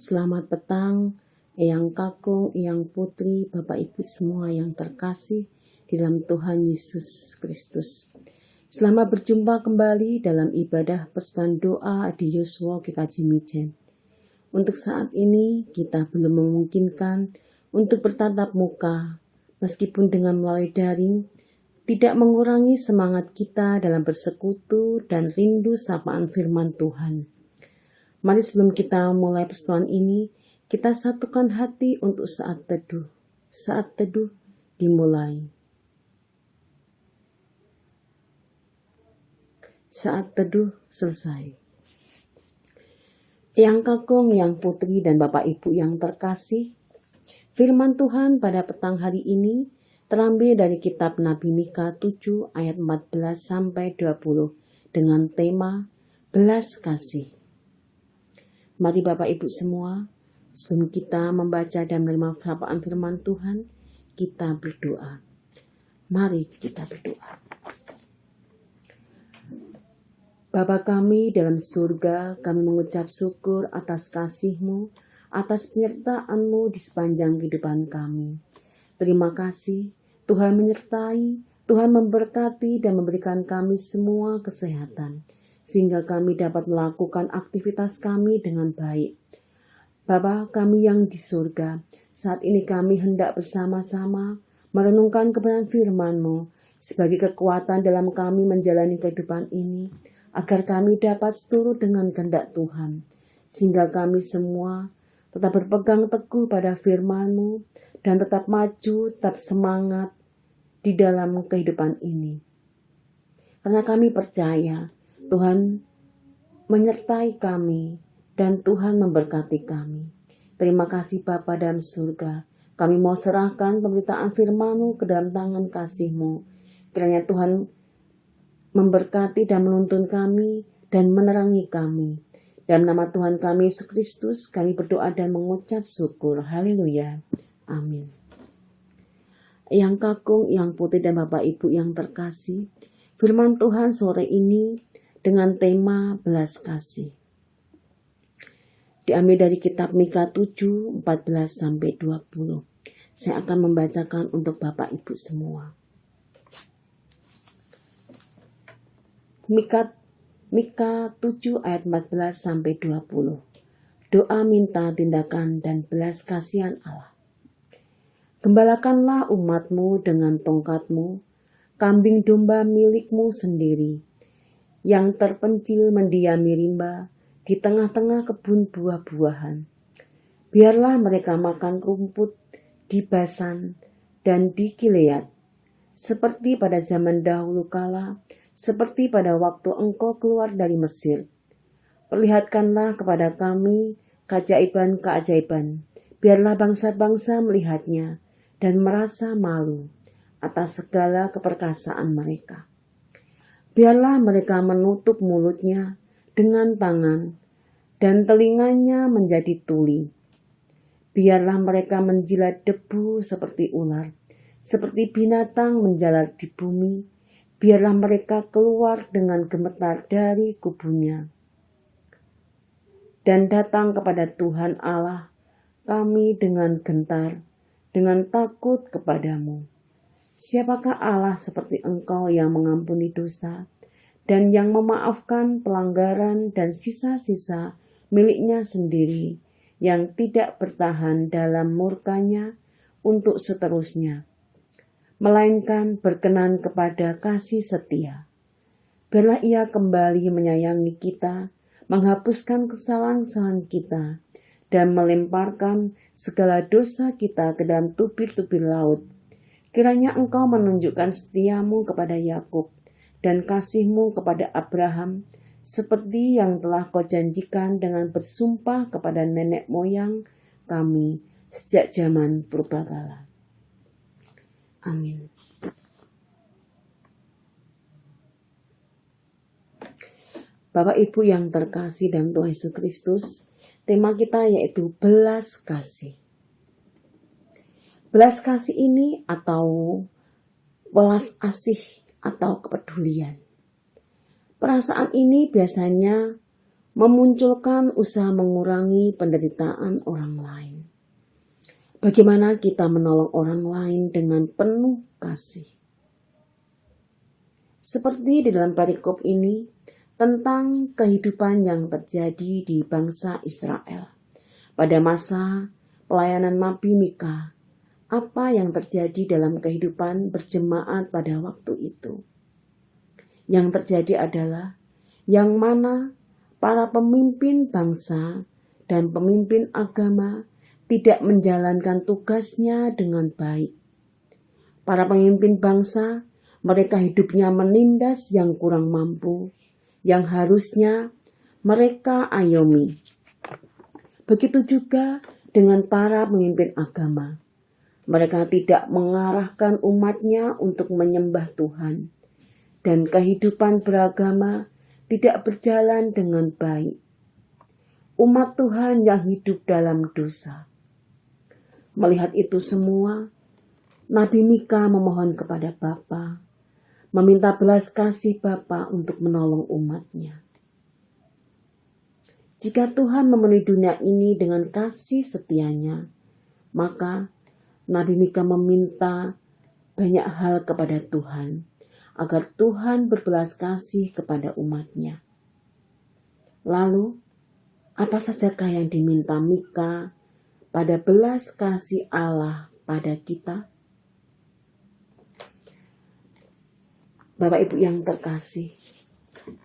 selamat petang, Eyang Kakung, Eyang Putri, Bapak Ibu semua yang terkasih di dalam Tuhan Yesus Kristus. Selamat berjumpa kembali dalam ibadah persekutuan doa di Yosua GKJ Mijen. Untuk saat ini kita belum memungkinkan untuk bertatap muka, meskipun dengan melalui daring, tidak mengurangi semangat kita dalam bersekutu dan rindu sapaan firman Tuhan. Mari sebelum kita mulai persekutuan ini, kita satukan hati untuk saat teduh. Saat teduh dimulai. Saat teduh selesai. Eyang Kakung, Eyang Putri, dan Bapak Ibu yang terkasih, firman Tuhan pada petang hari ini terambil dari kitab Nabi Mika 7 ayat 14-20 dengan tema belas kasih. Mari Bapak Ibu semua, sebelum kita membaca dan menerima sapaan firman Tuhan, kita berdoa. Mari kita berdoa. Bapa kami dalam surga, kami mengucap syukur atas kasih-Mu, atas penyertaan-Mu di sepanjang kehidupan kami. Terima kasih, Tuhan menyertai, Tuhan memberkati dan memberikan kami semua kesehatan, sehingga kami dapat melakukan aktivitas kami dengan baik. Bapa kami yang di surga, saat ini kami hendak bersama-sama merenungkan kebenaran firman-Mu sebagai kekuatan dalam kami menjalani kehidupan ini, agar kami dapat seturut dengan kehendak Tuhan, sehingga kami semua tetap berpegang teguh pada firman-Mu dan tetap maju, tetap semangat di dalam kehidupan ini. Karena kami percaya Tuhan menyertai kami dan Tuhan memberkati kami. Terima kasih Bapa dalam surga. Kami mau serahkan pemberitaan firman-Mu ke dalam tangan kasih-Mu. Kiranya Tuhan memberkati dan menuntun kami dan menerangi kami. Dalam nama Tuhan kami Yesus Kristus, kami berdoa dan mengucap syukur. Haleluya. Amin. Eyang Kakung, Eyang Putri, dan Bapak Ibu yang terkasih, firman Tuhan sore ini dengan tema belas kasih. Diambil dari kitab Mika 7, 14-20. Saya akan membacakan untuk Bapak Ibu semua. Mika 7 ayat 14-20. Doa minta tindakan dan belas kasihan Allah. Gembalakanlah umat-Mu dengan tongkat-Mu, kambing domba milik-Mu sendiri, yang terpencil mendiami rimba di tengah-tengah kebun buah-buahan. Biarlah mereka makan rumput di Basan dan di Gilead, seperti pada zaman dahulu kala, seperti pada waktu Engkau keluar dari Mesir. Perlihatkanlah kepada kami keajaiban-keajaiban. Biarlah bangsa-bangsa melihatnya dan merasa malu atas segala keperkasaan mereka. Biarlah mereka menutup mulutnya dengan tangan dan telinganya menjadi tuli. Biarlah mereka menjilat debu seperti ular, seperti binatang menjalar di bumi. Biarlah mereka keluar dengan gemetar dari kubunya dan datang kepada Tuhan Allah kami dengan gentar, dengan takut kepadamu. Siapakah Allah seperti Engkau yang mengampuni dosa dan yang memaafkan pelanggaran dan sisa-sisa miliknya sendiri, yang tidak bertahan dalam murkanya untuk seterusnya, melainkan berkenan kepada kasih setia. Biarlah Ia kembali menyayangi kita, menghapuskan kesalahan-kesalahan kita, dan melemparkan segala dosa kita ke dalam tubir-tubir laut. Kiranya Engkau menunjukkan setiamu kepada Yakub dan kasih-Mu kepada Abraham, seperti yang telah Kau janjikan dengan bersumpah kepada nenek moyang kami sejak zaman purbakala. Amin. Bapak Ibu yang terkasih dalam Tuhan Yesus Kristus, tema kita yaitu belas kasih. Belas kasih ini atau welas asih atau kepedulian. Perasaan ini biasanya memunculkan usaha mengurangi penderitaan orang lain. Bagaimana kita menolong orang lain dengan penuh kasih. Seperti di dalam perikop ini, tentang kehidupan yang terjadi di bangsa Israel. Pada masa pelayanan Nabi Mika, apa yang terjadi dalam kehidupan berjemaat pada waktu itu? Yang terjadi adalah yang mana para pemimpin bangsa dan pemimpin agama tidak menjalankan tugasnya dengan baik. Para pemimpin bangsa, mereka hidupnya menindas yang kurang mampu, yang harusnya mereka ayomi. Begitu juga dengan para pemimpin agama. Mereka tidak mengarahkan umatnya untuk menyembah Tuhan. Dan kehidupan beragama tidak berjalan dengan baik. Umat Tuhan yang hidup dalam dosa. Melihat itu semua, Nabi Mika memohon kepada Bapa, meminta belas kasih Bapa untuk menolong umatnya. Jika Tuhan memenuhi dunia ini dengan kasih setianya, maka Nabi Mika meminta banyak hal kepada Tuhan, agar Tuhan berbelas kasih kepada umatnya. Lalu, apa sajakah yang diminta Mika pada belas kasih Allah pada kita? Bapak Ibu yang terkasih,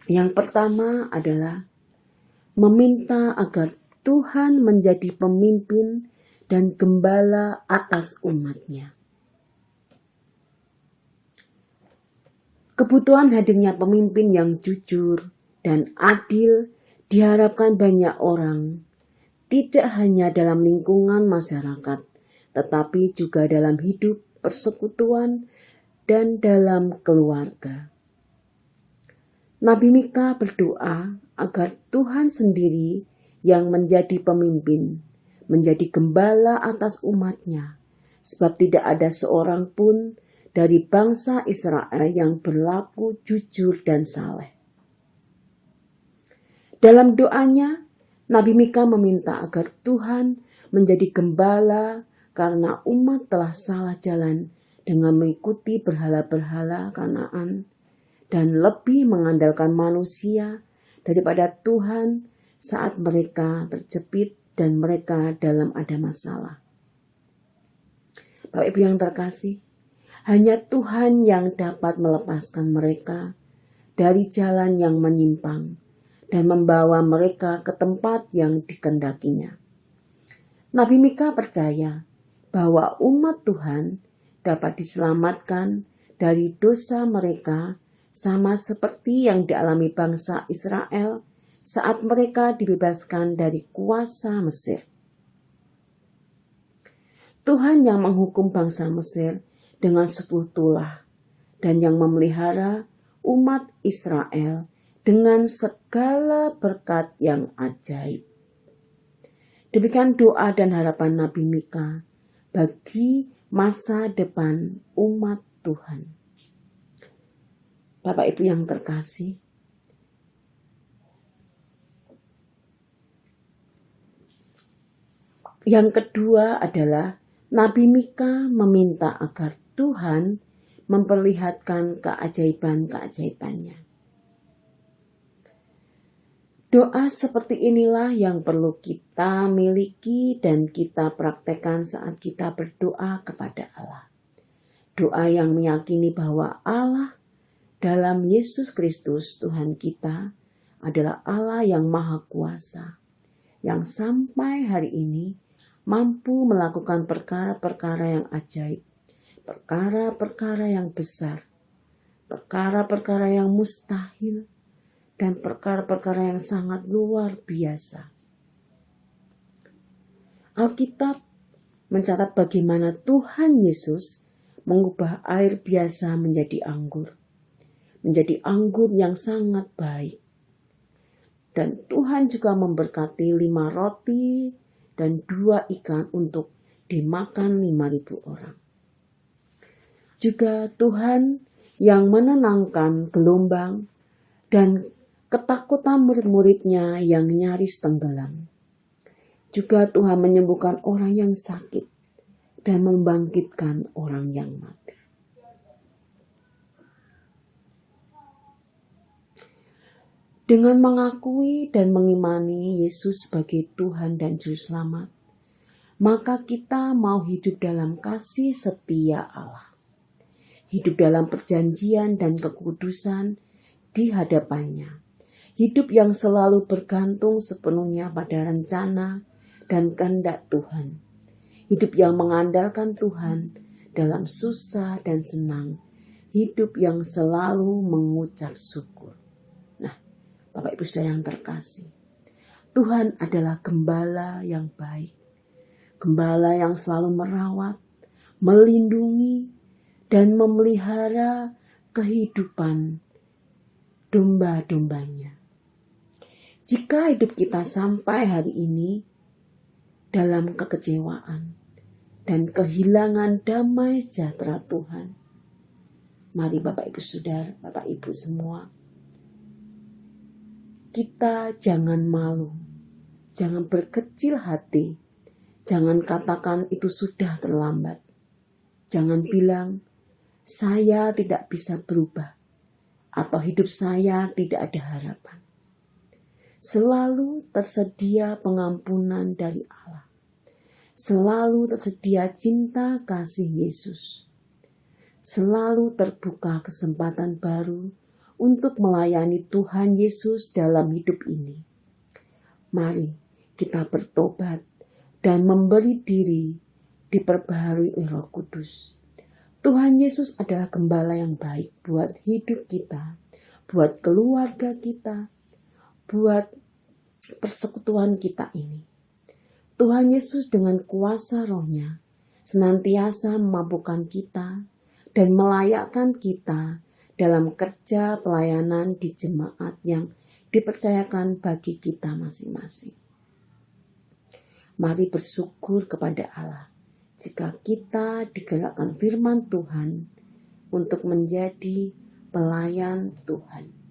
yang pertama adalah meminta agar Tuhan menjadi pemimpin dan gembala atas umatnya. Kebutuhan hadirnya pemimpin yang jujur dan adil diharapkan banyak orang, tidak hanya dalam lingkungan masyarakat, tetapi juga dalam hidup, persekutuan, dan dalam keluarga. Nabi Mika berdoa agar Tuhan sendiri yang menjadi pemimpin, menjadi gembala atas umatnya, sebab tidak ada seorang pun dari bangsa Israel yang berlaku jujur dan saleh. Dalam doanya, Nabi Mika meminta agar Tuhan menjadi gembala karena umat telah salah jalan dengan mengikuti berhala-berhala Kanaan dan lebih mengandalkan manusia daripada Tuhan saat mereka terjepit dan mereka dalam ada masalah. Bapak Ibu yang terkasih, hanya Tuhan yang dapat melepaskan mereka dari jalan yang menyimpang dan membawa mereka ke tempat yang dikehendakinya. Nabi Mika percaya bahwa umat Tuhan dapat diselamatkan dari dosa mereka sama seperti yang dialami bangsa Israel saat mereka dibebaskan dari kuasa Mesir. Tuhan yang menghukum bangsa Mesir dengan 10 tulah dan yang memelihara umat Israel dengan segala berkat yang ajaib. Demikian doa dan harapan Nabi Mika bagi masa depan umat Tuhan. Bapak Ibu yang terkasih, yang kedua adalah Nabi Mika meminta agar Tuhan memperlihatkan keajaiban-keajaibannya. Doa seperti inilah yang perlu kita miliki dan kita praktekkan saat kita berdoa kepada Allah. Doa yang meyakini bahwa Allah dalam Yesus Kristus Tuhan kita adalah Allah yang Maha Kuasa, yang sampai hari ini mampu melakukan perkara-perkara yang ajaib, perkara-perkara yang besar, perkara-perkara yang mustahil, dan perkara-perkara yang sangat luar biasa. Alkitab mencatat bagaimana Tuhan Yesus mengubah air biasa menjadi anggur yang sangat baik. Dan Tuhan juga memberkati 5 roti dan 2 ikan untuk dimakan 5.000 orang. Juga Tuhan yang menenangkan gelombang dan ketakutan murid-muridnya yang nyaris tenggelam. Juga Tuhan menyembuhkan orang yang sakit dan membangkitkan orang yang mati. Dengan mengakui dan mengimani Yesus sebagai Tuhan dan Juru Selamat, maka kita mau hidup dalam kasih setia Allah. Hidup dalam perjanjian dan kekudusan di hadapannya. Hidup yang selalu bergantung sepenuhnya pada rencana dan kehendak Tuhan. Hidup yang mengandalkan Tuhan dalam susah dan senang. Hidup yang selalu mengucap syukur. Nah, Bapak Ibu Saudara yang terkasih, Tuhan adalah gembala yang baik. Gembala yang selalu merawat, melindungi, dan memelihara kehidupan domba-dombanya. Jika hidup kita sampai hari ini dalam kekecewaan dan kehilangan damai sejahtera Tuhan, mari Bapak Ibu Saudara, Bapak Ibu semua, kita jangan malu, jangan berkecil hati, jangan katakan itu sudah terlambat. Jangan bilang, saya tidak bisa berubah, atau hidup saya tidak ada harapan. Selalu tersedia pengampunan dari Allah. Selalu tersedia cinta kasih Yesus. Selalu terbuka kesempatan baru untuk melayani Tuhan Yesus dalam hidup ini. Mari kita bertobat dan memberi diri diperbaharui oleh Roh Kudus. Tuhan Yesus adalah gembala yang baik buat hidup kita, buat keluarga kita, buat persekutuan kita ini. Tuhan Yesus dengan kuasa Roh-Nya senantiasa memampukan kita dan melayakkan kita dalam kerja pelayanan di jemaat yang dipercayakan bagi kita masing-masing. Mari bersyukur kepada Allah jika kita digerakkan firman Tuhan untuk menjadi pelayan Tuhan.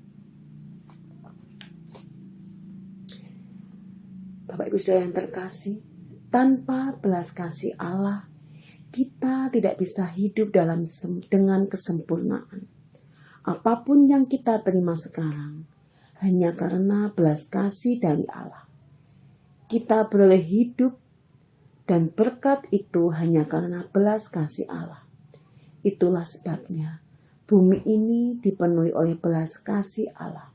Bapak Ibu Saudara yang terkasih, tanpa belas kasih Allah, kita tidak bisa hidup dengan kesempurnaan. Apapun yang kita terima sekarang, hanya karena belas kasih dari Allah. Kita beroleh hidup dan berkat itu hanya karena belas kasih Allah. Itulah sebabnya bumi ini dipenuhi oleh belas kasih Allah.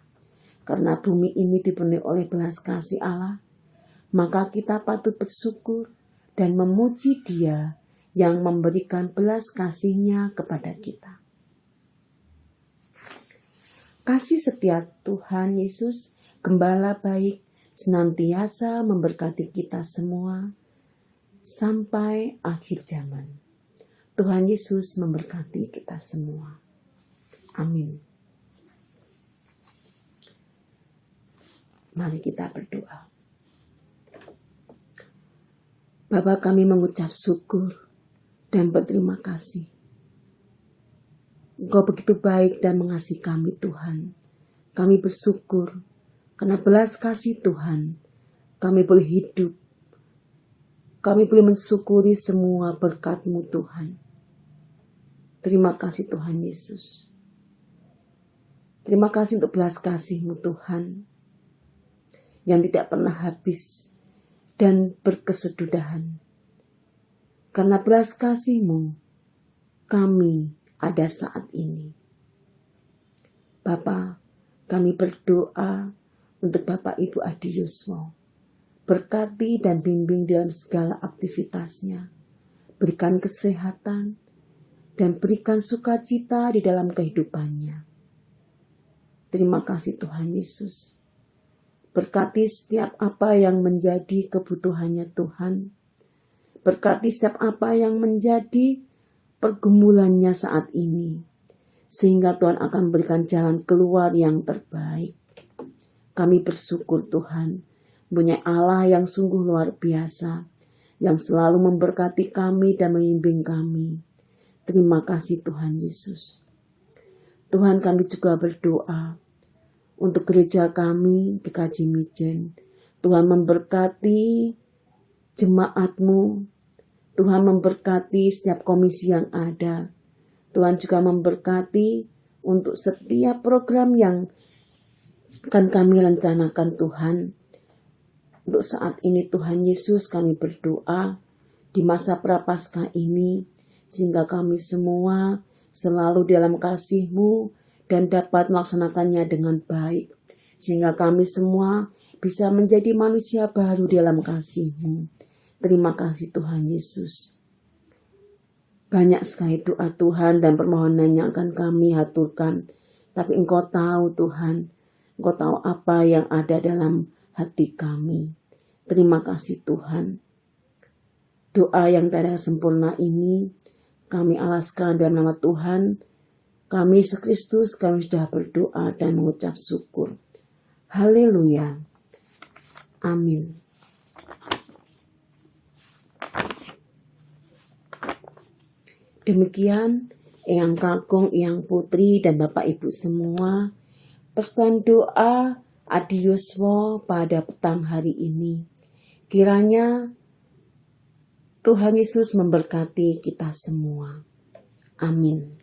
Karena bumi ini dipenuhi oleh belas kasih Allah, maka kita patut bersyukur dan memuji Dia yang memberikan belas kasih-Nya kepada kita. Kasih setia Tuhan Yesus, Gembala baik, senantiasa memberkati kita semua sampai akhir zaman. Tuhan Yesus memberkati kita semua. Amin. Mari kita berdoa. Bapa, kami mengucap syukur dan berterima kasih. Engkau begitu baik dan mengasihi kami Tuhan. Kami bersyukur karena belas kasih Tuhan. Kami boleh hidup. Kami boleh mensyukuri semua berkat-Mu Tuhan. Terima kasih Tuhan Yesus. Terima kasih untuk belas kasih-Mu Tuhan yang tidak pernah habis dan berkesudahan. Karena belas kasih-Mu, kami ada saat ini. Bapa, kami berdoa untuk Bapak Ibu Adi Yuswo. Berkati dan bimbing dalam segala aktivitasnya. Berikan kesehatan dan berikan sukacita di dalam kehidupannya. Terima kasih Tuhan Yesus. Berkati setiap apa yang menjadi kebutuhannya Tuhan. Berkati setiap apa yang menjadi pergumulannya saat ini. Sehingga Tuhan akan berikan jalan keluar yang terbaik. Kami bersyukur Tuhan, punya Allah yang sungguh luar biasa, yang selalu memberkati kami dan membimbing kami. Terima kasih Tuhan Yesus. Tuhan, kami juga berdoa untuk gereja kami GKJ Mijen. Tuhan memberkati jemaat-Mu. Tuhan memberkati setiap komisi yang ada. Tuhan juga memberkati untuk setiap program yang akan kami rencanakan Tuhan. Untuk saat ini Tuhan Yesus kami berdoa di masa Prapaskah ini, sehingga kami semua selalu dalam kasih-Mu dan dapat melaksanakannya dengan baik. Sehingga kami semua bisa menjadi manusia baru dalam kasih-Mu. Terima kasih Tuhan Yesus. Banyak sekali doa Tuhan dan permohonan yang akan kami haturkan. Tapi Engkau tahu Tuhan, Engkau tahu apa yang ada dalam hati kami. Terima kasih Tuhan. Doa yang tiada sempurna ini kami alaskan dalam nama Tuhan. Kami Yesus Kristus, kami sudah berdoa dan mengucap syukur. Haleluya. Amin. Demikian Eyang Kakung, Eyang Putri, dan Bapak Ibu semua, persekutuan doa Adi Yuswo pada petang hari ini. Kiranya Tuhan Yesus memberkati kita semua. Amin.